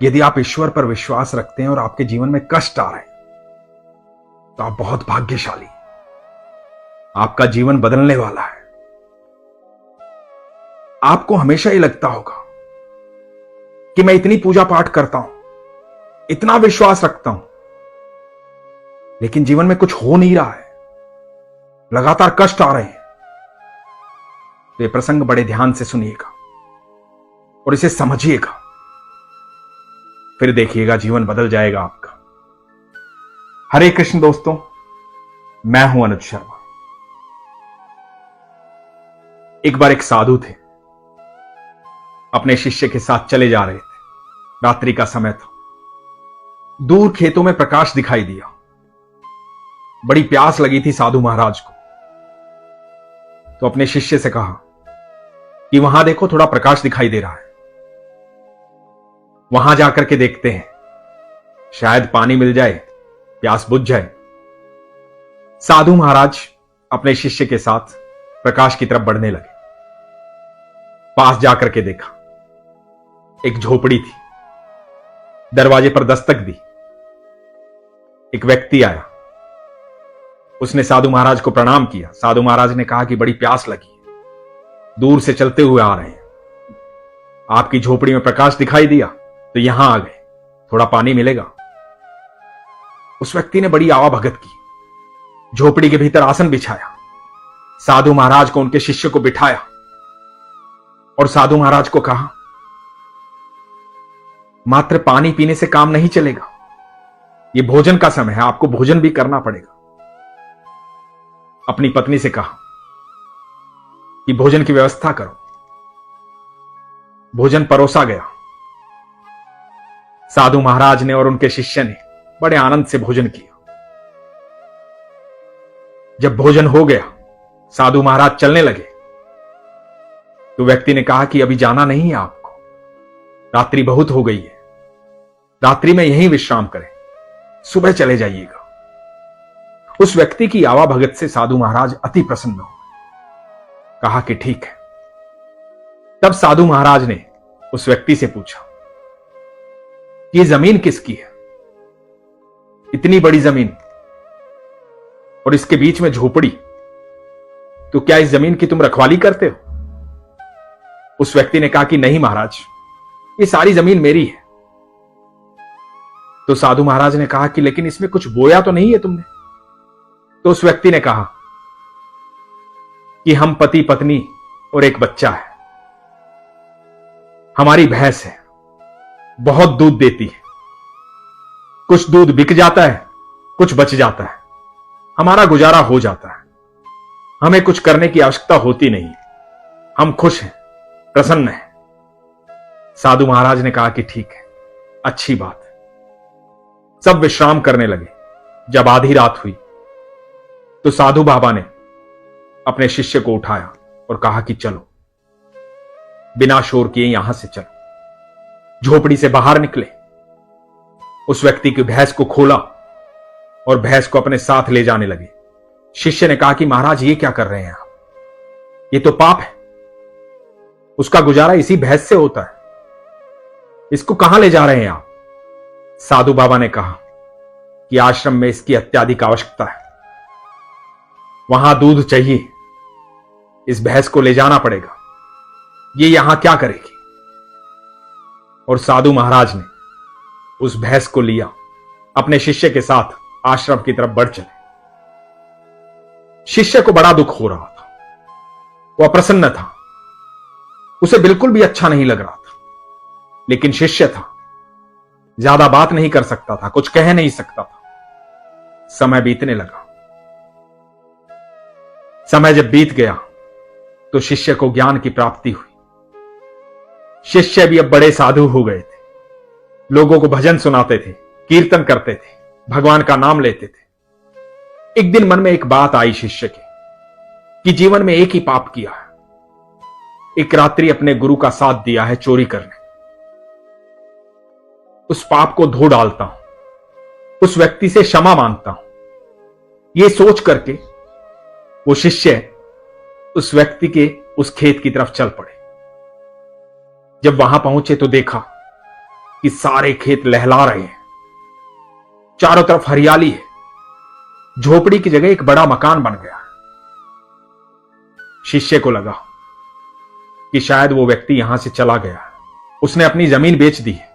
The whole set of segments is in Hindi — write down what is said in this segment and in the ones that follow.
यदि आप ईश्वर पर विश्वास रखते हैं और आपके जीवन में कष्ट आ रहे हैं तो आप बहुत भाग्यशाली हैं। आपका जीवन बदलने वाला है। आपको हमेशा ये लगता होगा कि मैं इतनी पूजा पाठ करता हूं, इतना विश्वास रखता हूं, लेकिन जीवन में कुछ हो नहीं रहा है, लगातार कष्ट आ रहे हैं। तो ये प्रसंग बड़े ध्यान से सुनिएगा और इसे समझिएगा, फिर देखिएगा जीवन बदल जाएगा आपका। हरे कृष्ण दोस्तों, मैं हूं अनुज शर्मा। एक बार एक साधु थे, अपने शिष्य के साथ चले जा रहे थे। रात्रि का समय था। दूर खेतों में प्रकाश दिखाई दिया। बड़ी प्यास लगी थी साधु महाराज को, तो अपने शिष्य से कहा कि वहां देखो, थोड़ा प्रकाश दिखाई दे रहा है, वहां जाकर के देखते हैं, शायद पानी मिल जाए, प्यास बुझ जाए। साधु महाराज अपने शिष्य के साथ प्रकाश की तरफ बढ़ने लगे। पास जाकर के देखा, एक झोपड़ी थी। दरवाजे पर दस्तक दी। एक व्यक्ति आया, उसने साधु महाराज को प्रणाम किया। साधु महाराज ने कहा कि बड़ी प्यास लगी है, दूर से चलते हुए आ रहे हैं, आपकी झोपड़ी में प्रकाश दिखाई दिया तो यहां आ गए, थोड़ा पानी मिलेगा। उस व्यक्ति ने बड़ी आवाभगत की, झोपड़ी के भीतर आसन बिछाया, साधु महाराज को, उनके शिष्य को बिठाया और साधु महाराज को कहा, मात्र पानी पीने से काम नहीं चलेगा, यह भोजन का समय है, आपको भोजन भी करना पड़ेगा। अपनी पत्नी से कहा कि भोजन की व्यवस्था करो। भोजन परोसा गया। साधु महाराज ने और उनके शिष्य ने बड़े आनंद से भोजन किया। जब भोजन हो गया, साधु महाराज चलने लगे तो व्यक्ति ने कहा कि अभी जाना नहीं है आपको, रात्रि बहुत हो गई है, रात्रि में यहीं विश्राम करें, सुबह चले जाइएगा। उस व्यक्ति की आवाभगत से साधु महाराज अति प्रसन्न हुए। कहा कि ठीक है। तब साधु महाराज ने उस व्यक्ति से पूछा कि ये जमीन किसकी है? इतनी बड़ी जमीन और इसके बीच में झोपड़ी, तो क्या इस जमीन की तुम रखवाली करते हो? उस व्यक्ति ने कहा कि नहीं महाराज, ये सारी जमीन मेरी है। तो साधु महाराज ने कहा कि लेकिन इसमें कुछ बोया तो नहीं है तुमने? तो उस व्यक्ति ने कहा कि हम पति पत्नी और एक बच्चा है, हमारी भैंस है, बहुत दूध देती है, कुछ दूध बिक जाता है, कुछ बच जाता है, हमारा गुजारा हो जाता है, हमें कुछ करने की आवश्यकता होती नहीं, हम खुश हैं, प्रसन्न हैं। साधु महाराज ने कहा कि ठीक है, अच्छी बात है। सब विश्राम करने लगे। जब आधी रात हुई तो साधु बाबा ने अपने शिष्य को उठाया और कहा कि चलो, बिना शोर किए यहां से चलो। झोपड़ी से बाहर निकले, उस व्यक्ति की भैंस को खोला और भैंस को अपने साथ ले जाने लगे। शिष्य ने कहा कि महाराज ये क्या कर रहे हैं आप? ये तो पाप है, उसका गुजारा इसी भैंस से होता है, इसको कहां ले जा रहे हैं आप? साधु बाबा ने कहा कि आश्रम में इसकी अत्यधिक आवश्यकता है, वहां दूध चाहिए, इस भैंस को ले जाना पड़ेगा, ये यहां क्या करेगी? और साधु महाराज ने उस भैंस को लिया, अपने शिष्य के साथ आश्रम की तरफ बढ़ चले। शिष्य को बड़ा दुख हो रहा था, वह अप्रसन्न था, उसे बिल्कुल भी अच्छा नहीं लग रहा था, लेकिन शिष्य था, ज्यादा बात नहीं कर सकता था, कुछ कह नहीं सकता था। समय बीतने लगा। समय जब बीत गया तो शिष्य को ज्ञान की प्राप्ति हुई। शिष्य भी अब बड़े साधु हो गए थे, लोगों को भजन सुनाते थे, कीर्तन करते थे, भगवान का नाम लेते थे। एक दिन मन में एक बात आई शिष्य के कि जीवन में एक ही पाप किया है, एक रात्रि अपने गुरु का साथ दिया है चोरी करने, उस पाप को धो डालता हूं, उस व्यक्ति से क्षमा मांगता हूं। यह सोच करके वो शिष्य उस व्यक्ति के उस खेत की तरफ चल पड़े। जब वहां पहुंचे तो देखा कि सारे खेत लहला रहे हैं, चारों तरफ हरियाली है, झोपड़ी की जगह एक बड़ा मकान बन गया। शिष्य को लगा कि शायद वो व्यक्ति यहां से चला गया, उसने अपनी जमीन बेच दी है,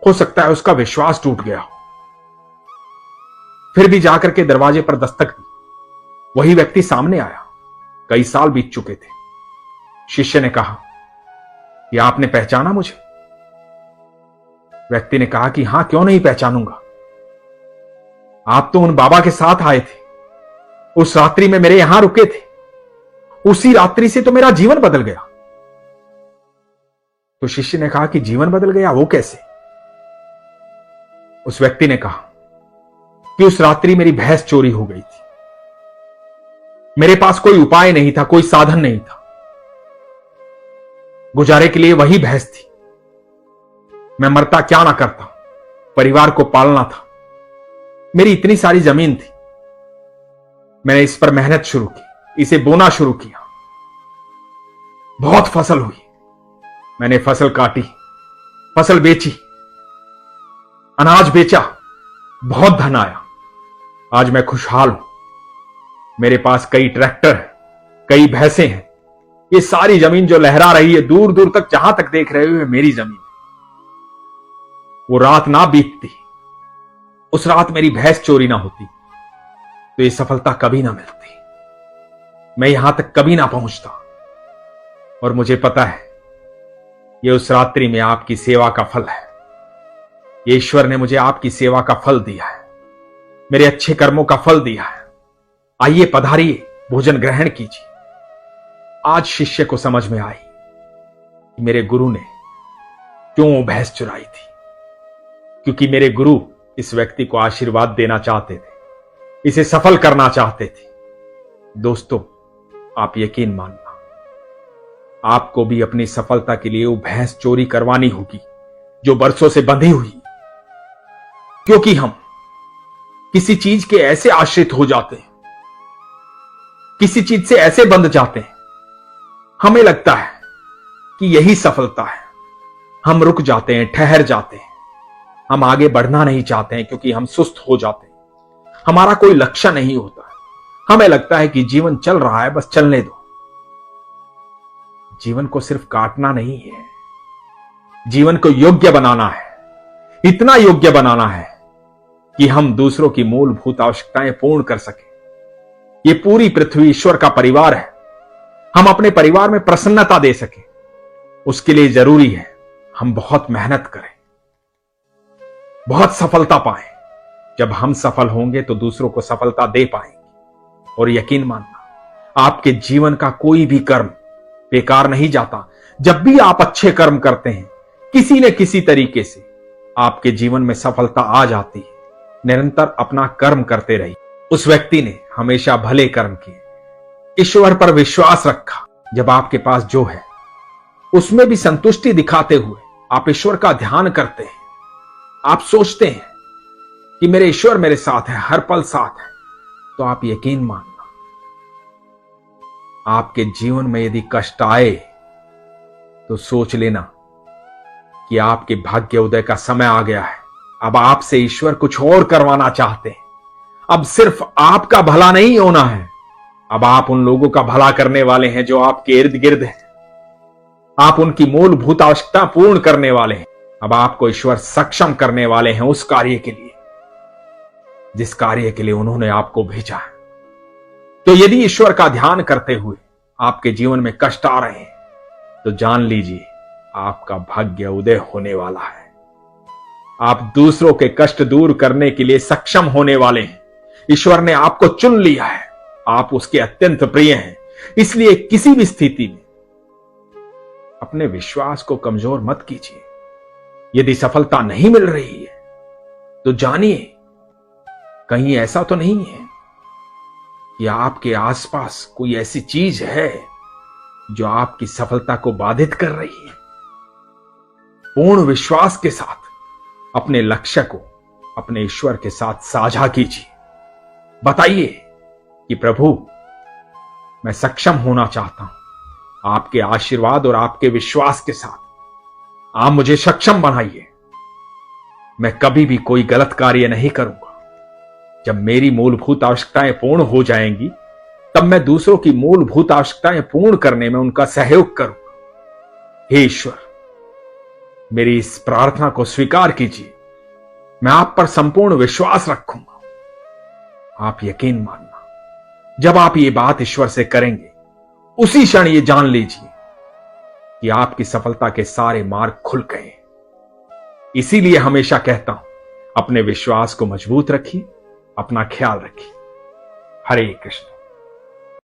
हो सकता है उसका विश्वास टूट गया हो। फिर भी जाकर के दरवाजे पर दस्तक दी, वही व्यक्ति सामने आया। कई साल बीत चुके थे। शिष्य ने कहा कि आपने पहचाना मुझे? व्यक्ति ने कहा कि हां, क्यों नहीं पहचानूंगा, आप तो उन बाबा के साथ आए थे, उस रात्रि में मेरे यहां रुके थे, उसी रात्रि से तो मेरा जीवन बदल गया। तो शिष्य ने कहा कि जीवन बदल गया, वो कैसे? उस व्यक्ति ने कहा कि उस रात्रि मेरी भैंस चोरी हो गई थी, मेरे पास कोई उपाय नहीं था, कोई साधन नहीं था, गुजारे के लिए वही भैंस थी। मैं मरता क्या ना करता, परिवार को पालना था, मेरी इतनी सारी जमीन थी, मैंने इस पर मेहनत शुरू की, इसे बोना शुरू किया, बहुत फसल हुई, मैंने फसल काटी, फसल बेची, अनाज बेचा, बहुत धन आया, आज मैं खुशहाल हूं, मेरे पास कई ट्रैक्टर हैं, कई भैंसें हैं, ये सारी जमीन जो लहरा रही है, दूर दूर तक जहां तक देख रहे हो, मेरी जमीन। वो रात ना बीतती, उस रात मेरी भैंस चोरी ना होती, तो ये सफलता कभी ना मिलती, मैं यहां तक कभी ना पहुंचता। और मुझे पता है ये उस रात्रि में आपकी सेवा का फल है। ये ईश्वर ने मुझे आपकी सेवा का फल दिया है, मेरे अच्छे कर्मों का फल दिया है। आइए पधारिए, भोजन ग्रहण कीजिए। आज शिष्य को समझ में आई कि मेरे गुरु ने क्यों वो भैंस चुराई थी, क्योंकि मेरे गुरु इस व्यक्ति को आशीर्वाद देना चाहते थे, इसे सफल करना चाहते थे। दोस्तों, आप यकीन मानना, आपको भी अपनी सफलता के लिए वो भैंस चोरी करवानी होगी जो बरसों से बंधी हुई, क्योंकि हम किसी चीज के ऐसे आश्रित हो जाते हैं, किसी चीज से ऐसे बंध जाते हैं, हमें लगता है कि यही सफलता है, हम रुक जाते हैं, ठहर जाते हैं, हम आगे बढ़ना नहीं चाहते हैं क्योंकि हम सुस्त हो जाते हैं, हमारा कोई लक्ष्य नहीं होता है, हमें लगता है कि जीवन चल रहा है, बस चलने दो। जीवन को सिर्फ काटना नहीं है, जीवन को योग्य बनाना है, इतना योग्य बनाना है कि हम दूसरों की मूलभूत आवश्यकताएं पूर्ण कर सकें। ये पूरी पृथ्वी ईश्वर का परिवार है, हम अपने परिवार में प्रसन्नता दे सकें, उसके लिए जरूरी है हम बहुत मेहनत करें, बहुत सफलता पाएं। जब हम सफल होंगे तो दूसरों को सफलता दे पाएंगे। और यकीन मानना, आपके जीवन का कोई भी कर्म बेकार नहीं जाता। जब भी आप अच्छे कर्म करते हैं, किसी न किसी तरीके से आपके जीवन में सफलता आ जाती है। निरंतर अपना कर्म करते रहिए। उस व्यक्ति ने हमेशा भले कर्म किए, ईश्वर पर विश्वास रखा। जब आपके पास जो है उसमें भी संतुष्टि दिखाते हुए आप ईश्वर का ध्यान करते हैं, आप सोचते हैं कि मेरे ईश्वर मेरे साथ है, हर पल साथ है, तो आप यकीन मानना, आपके जीवन में यदि कष्ट आए तो सोच लेना कि आपके भाग्य उदय का समय आ गया है। अब आपसे ईश्वर कुछ और करवाना चाहते हैं। अब सिर्फ आपका भला नहीं होना है, अब आप उन लोगों का भला करने वाले हैं जो आपके इर्द गिर्द हैं। आप उनकी मूलभूत आवश्यकता पूर्ण करने वाले हैं। अब आपको ईश्वर सक्षम करने वाले हैं उस कार्य के लिए जिस कार्य के लिए उन्होंने आपको भेजा है। तो यदि ईश्वर का ध्यान करते हुए आपके जीवन में कष्ट आ रहे हैं तो जान लीजिए आपका भाग्य उदय होने वाला है। आप दूसरों के कष्ट दूर करने के लिए सक्षम होने वाले हैं। ईश्वर ने आपको चुन लिया है, आप उसके अत्यंत प्रिय हैं। इसलिए किसी भी स्थिति में अपने विश्वास को कमजोर मत कीजिए। यदि सफलता नहीं मिल रही है तो जानिए कहीं ऐसा तो नहीं है कि आपके आसपास कोई ऐसी चीज है जो आपकी सफलता को बाधित कर रही है। पूर्ण विश्वास के साथ अपने लक्ष्य को अपने ईश्वर के साथ साझा कीजिए। बताइए कि प्रभु, मैं सक्षम होना चाहता हूं। आपके आशीर्वाद और आपके विश्वास के साथ आप मुझे सक्षम बनाइए। मैं कभी भी कोई गलत कार्य नहीं करूंगा। जब मेरी मूलभूत आवश्यकताएं पूर्ण हो जाएंगी, तब मैं दूसरों की मूलभूत आवश्यकताएं पूर्ण करने में उनका सहयोग करूंगा। हे ईश्वर, मेरी इस प्रार्थना को स्वीकार कीजिए। मैं आप पर संपूर्ण विश्वास रखूंगा। आप यकीन मानना, जब आप ये बात ईश्वर से करेंगे, उसी क्षण ये जान लीजिए कि आपकी सफलता के सारे मार्ग खुल गए। इसीलिए हमेशा कहता हूं, अपने विश्वास को मजबूत रखिए, अपना ख्याल रखिए। हरे कृष्ण।